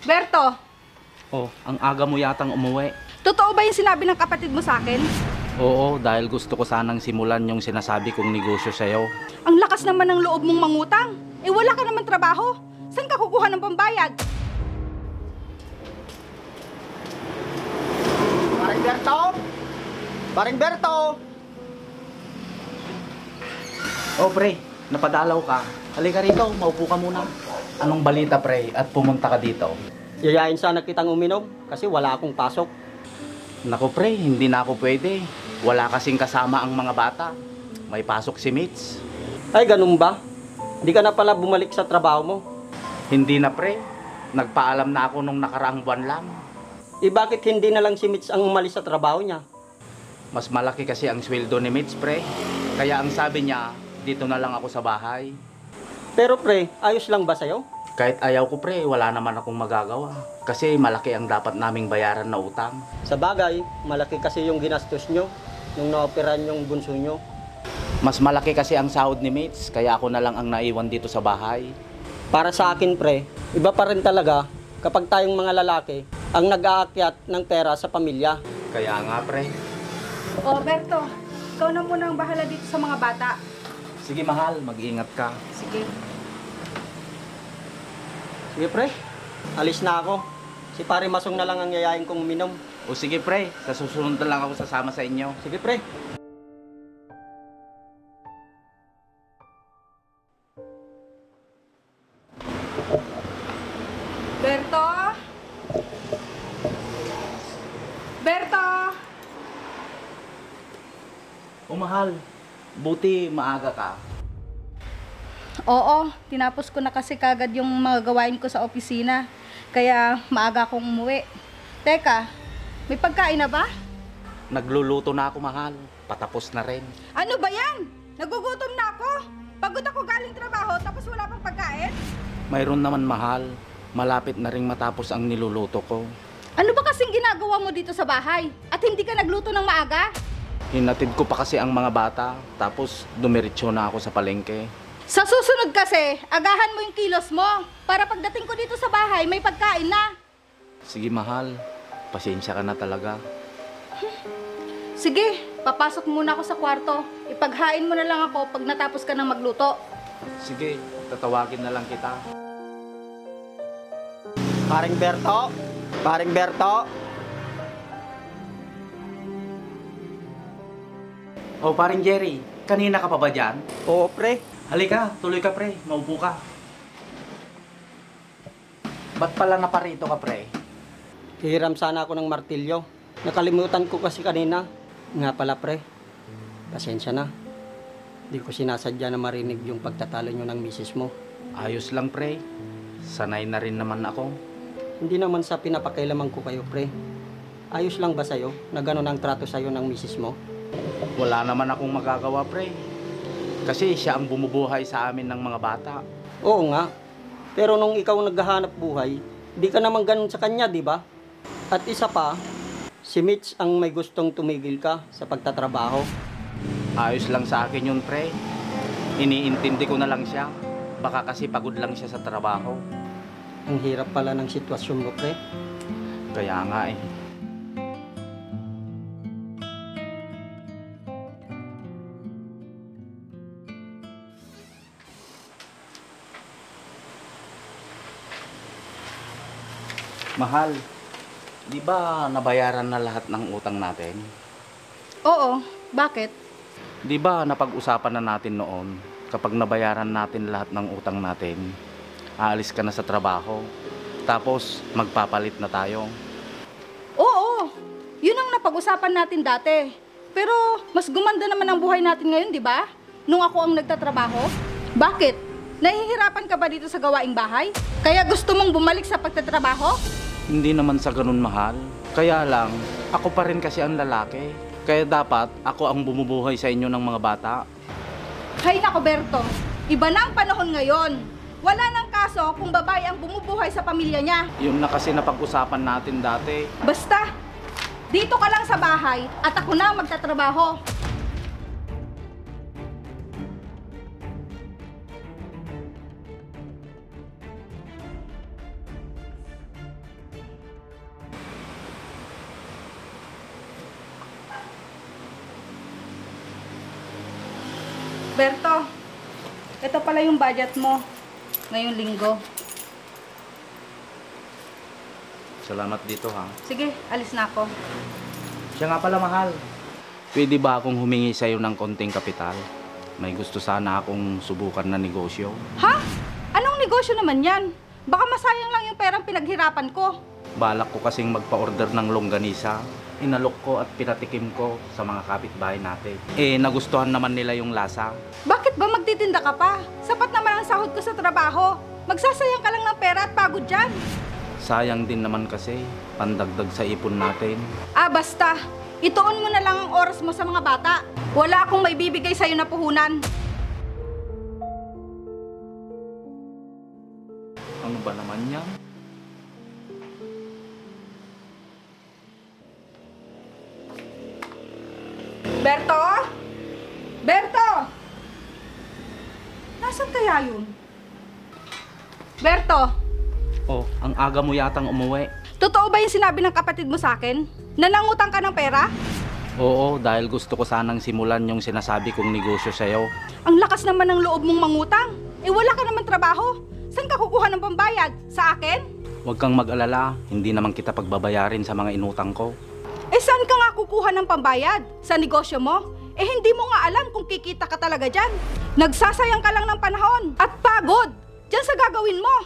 Berto, Oh, ang aga mo yatang umuwi. totoo ba yung sinabi ng kapatid mo sa akin? Oo, dahil gusto ko sanang simulan yung sinasabi kong negosyo sa'yo. Ang lakas naman ng loob mong mangutang. Eh wala ka naman trabaho. Saan ka kukuha ng pambayad? Paring Berto! Paring Berto! Oh, pre, napadalaw ka. Halika rito, maupo ka muna. Anong balita, pre, at pumunta ka dito? Yayain sana kitang uminom kasi wala akong pasok. Naku, pre, hindi na ako pwede. Wala kasing kasama ang mga bata. May pasok si Mitch. Ay, ganun ba? Hindi ka na pala bumalik sa trabaho mo. Hindi na, pre. Nagpaalam na ako nung nakaraang buwan lang. Eh bakit hindi na lang si Mitch ang umalis sa trabaho niya? Mas malaki kasi ang sweldo ni Mitch, pre. Kaya ang sabi niya, dito na lang ako sa bahay. Pero pre, ayos lang ba sa'yo? Kahit ayaw ko, pre, wala naman akong magagawa. Kasi malaki ang dapat naming bayaran na utang. Sa bagay, malaki kasi yung ginastos nyo nung naoperan yung bunso nyo. Mas malaki kasi ang sahod ni Mitch, kaya ako na lang ang naiwan dito sa bahay. Para sa akin pre, iba pa rin talaga kapag tayong mga lalaki ang nag-aakyat ng pera sa pamilya. Kaya nga, pre. Oh, Berto, ikaw na muna ang bahala dito sa mga bata. Sige, mahal, mag-ingat ka. Sige. Sige pre, alis na ako. Si pare Masong na lang ang yayain kong uminom. O sige, pre, sa susunod na lang ako sasama sa inyo. Sige pre. Berto? Berto? O mahal, buti maaga ka. Oo, tinapos ko na kasi kagad yung mga gawain ko sa opisina. Kaya maaga akong umuwi. Teka, may pagkain na ba? Nagluluto na ako, mahal. Patapos na rin. Ano ba yan? Nagugutom na ako. Pagod ako galing trabaho tapos wala pang pagkain. Mayroon naman, mahal. Malapit na rin matapos ang niluluto ko. Ano ba kasing ginagawa mo dito sa bahay? At hindi ka nagluto ng maaga? Hinatid ko pa kasi ang mga bata. Tapos dumiretso na ako sa palengke. Sa susunod kasi, agahan mo yung kilos mo. Para pagdating ko dito sa bahay, may pagkain na. Sige, mahal. Pasensya ka na talaga. Sige, papasok muna ako sa kwarto. Ipaghain mo na lang ako pag natapos ka ng magluto. Sige, tatawagin na lang kita. Paring Berto! Paring Berto! Oh, paring Jerry, kanina ka pa ba dyan? Oo pre. Halika, tuloy ka, pre. Maupo ka. Ba't pala naparito ka, pre? Hihiram sana ako ng martilyo. Nakalimutan ko kasi kanina. Nga pala pre, pasensya na. Di ko sinasadya na marinig yung pagtatalo nyo ng misis mo. Ayos lang, pre. Sanay na rin naman ako. Hindi naman sa pinapakailaman ko kayo pre. Ayos lang ba sa'yo na gano'n ang trato sa'yo ng misis mo? Wala naman akong magagawa, pre. Kasi siya ang bumubuhay sa amin ng mga bata. Oo nga. Pero nung ikaw naghahanap buhay, di ka naman ganun sa kanya, di ba? At isa pa, si Mitch ang may gustong tumigil ka sa pagtatrabaho. Ayos lang sa akin yun, pre. Iniintindi ko na lang siya. Baka kasi pagod lang siya sa trabaho. Ang hirap pala ng sitwasyon mo, pre. Kaya nga eh. Mahal, di ba nabayaran na lahat ng utang natin? Oo, bakit? Di ba napag-usapan na natin noon, kapag nabayaran natin lahat ng utang natin, aalis ka na sa trabaho, tapos magpapalit na tayo. Oo, yun ang napag-usapan natin dati. Pero mas gumanda naman ang buhay natin ngayon, di ba? Nung ako ang nagtatrabaho. Bakit? Nahihirapan ka ba dito sa gawaing bahay? Kaya gusto mong bumalik sa pagtatrabaho? Hindi naman sa ganun, mahal. Kaya lang, ako pa rin kasi ang lalaki. Kaya dapat ako ang bumubuhay sa inyo ng mga bata. Hay nako, Berto. Iba na ang panahon ngayon. Wala nang kaso kung babae ang bumubuhay sa pamilya niya. Yun na kasi napag-usapan natin dati. Basta, dito ka lang sa bahay at ako na magtatrabaho. Berto, ito pala yung budget mo ngayong linggo. Salamat dito ha. Sige, alis na ako. Siya nga pala, mahal. Pwede ba akong humingi sa'yo ng konting kapital? May gusto sana akong subukan na negosyo. Ha? Anong negosyo naman yan? Baka masayang lang yung perang pinaghirapan ko. Balak ko kasing magpa-order ng longganisa. Inalok ko at pinatikim ko sa mga kapitbahay natin. Nagustuhan naman nila yung lasa. Bakit ba magtitinda ka pa? Sapat naman ang sahod ko sa trabaho. Magsasayang ka lang ng pera at pagod dyan. Sayang din naman kasi, pandagdag sa ipon natin. Basta. Ituon mo na lang ang oras mo sa mga bata. Wala akong maibibigay sa'yo na puhunan. Ano ba naman yan? Berto? Berto! Nasaan kaya yun? Berto, Oh, ang aga mo yatang umuwi. totoo ba yung sinabi ng kapatid mo sa akin? Na nangutang ka ng pera? Oo, dahil gusto ko sanang simulan yung sinasabi kong negosyo sa'yo. Ang lakas naman ng loob mong mangutang. Wala ka naman trabaho. Saan ka kukuha ng pambayad? Sa akin? Huwag kang mag-alala, hindi naman kita pagbabayarin sa mga inutang ko. Saan ka nga kukuha ng pambayad? Sa negosyo mo? Hindi mo nga alam kung kikita ka talaga dyan. Nagsasayang ka lang ng panahon at pagod dyan sa gagawin mo.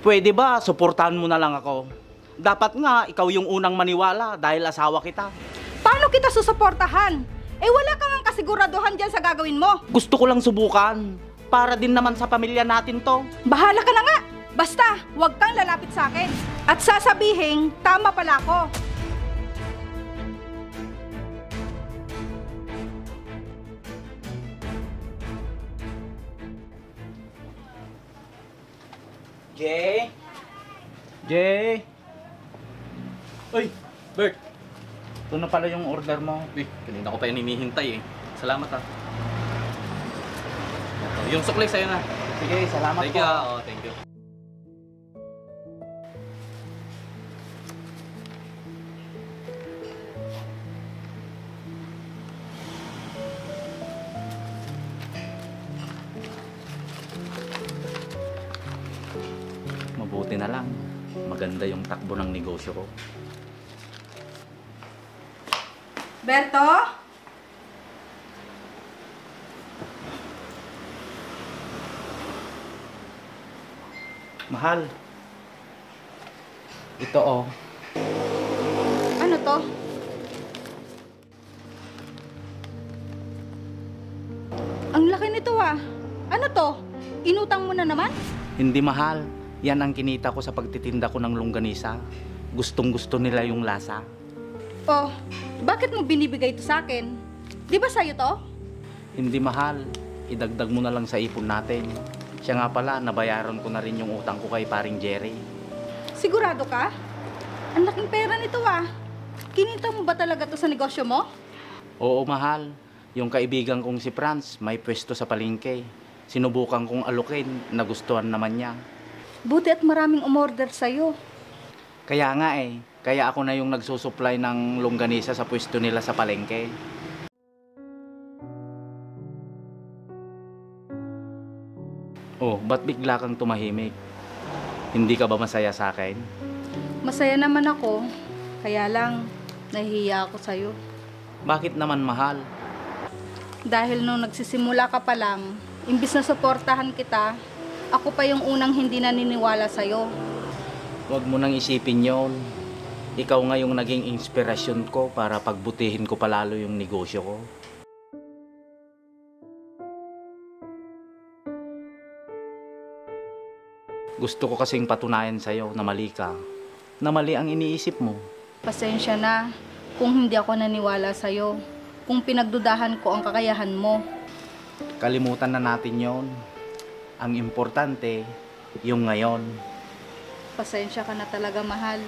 Pwede ba, suportahan mo na lang ako? Dapat nga, ikaw yung unang maniwala dahil asawa kita. Paano kita susuportahan? Wala ka nga kasiguraduhan dyan sa gagawin mo. Gusto ko lang subukan, para din naman sa pamilya natin to. Bahala ka na nga. Basta, huwag kang lalapit sa akin. At sasabihin, tama pala ako. Jay? Jay? Uy, Bert! Ito na pala yung order mo. Uy, kanina ko pa yan hinihintay eh. Salamat ha. Yung sukli sa'yo na. Sige, salamat Thank po. you ha. Oh, thank you. Mabuti na lang. Maganda yung takbo ng negosyo ko. Berto? Mahal. Ito oh. Ano to? Ang laki nito ah. Ano to? Inutang mo na naman? Hindi mahal. Yan ang kinita ko sa pagtitinda ko ng longganisa. Gustong gusto nila yung lasa. Oh, bakit mo binibigay ito sa akin? Di ba sa'yo to? Hindi mahal. Idagdag mo na lang sa ipon natin. Siya nga pala, nabayaran ko na rin yung utang ko kay paring Jerry. Sigurado ka? Ang laking pera nito ah. Kinita mo ba talaga to sa negosyo mo? Oo, mahal. Yung kaibigan kong si Franz, may pwesto sa palengke. Sinubukan kong alukin, nagustuhan naman niya. Buti at maraming umorder sa'yo. Kaya nga kaya ako na yung nagsusupply ng longganisa sa pwesto nila sa palengke. Oh, ba't bigla kang tumahimik? Hindi ka ba masaya sa akin? Masaya naman ako. Kaya lang, nahihiya ako sa'yo. Bakit naman, mahal? Dahil nung nagsisimula ka pa lang, imbis na suportahan kita, ako pa yung unang hindi naniniwala sa'yo. Huwag mo nang isipin yon. Ikaw nga yung naging inspirasyon ko para pagbutihin ko palalo yung negosyo ko. Gusto ko kasing patunayan sa'yo na mali ka. Na mali ang iniisip mo. Pasensya na kung hindi ako naniwala sa'yo. Kung pinagdudahan ko ang kakayahan mo. Kalimutan na natin yon. Ang importante, yung ngayon. Pasensya ka na talaga, mahal.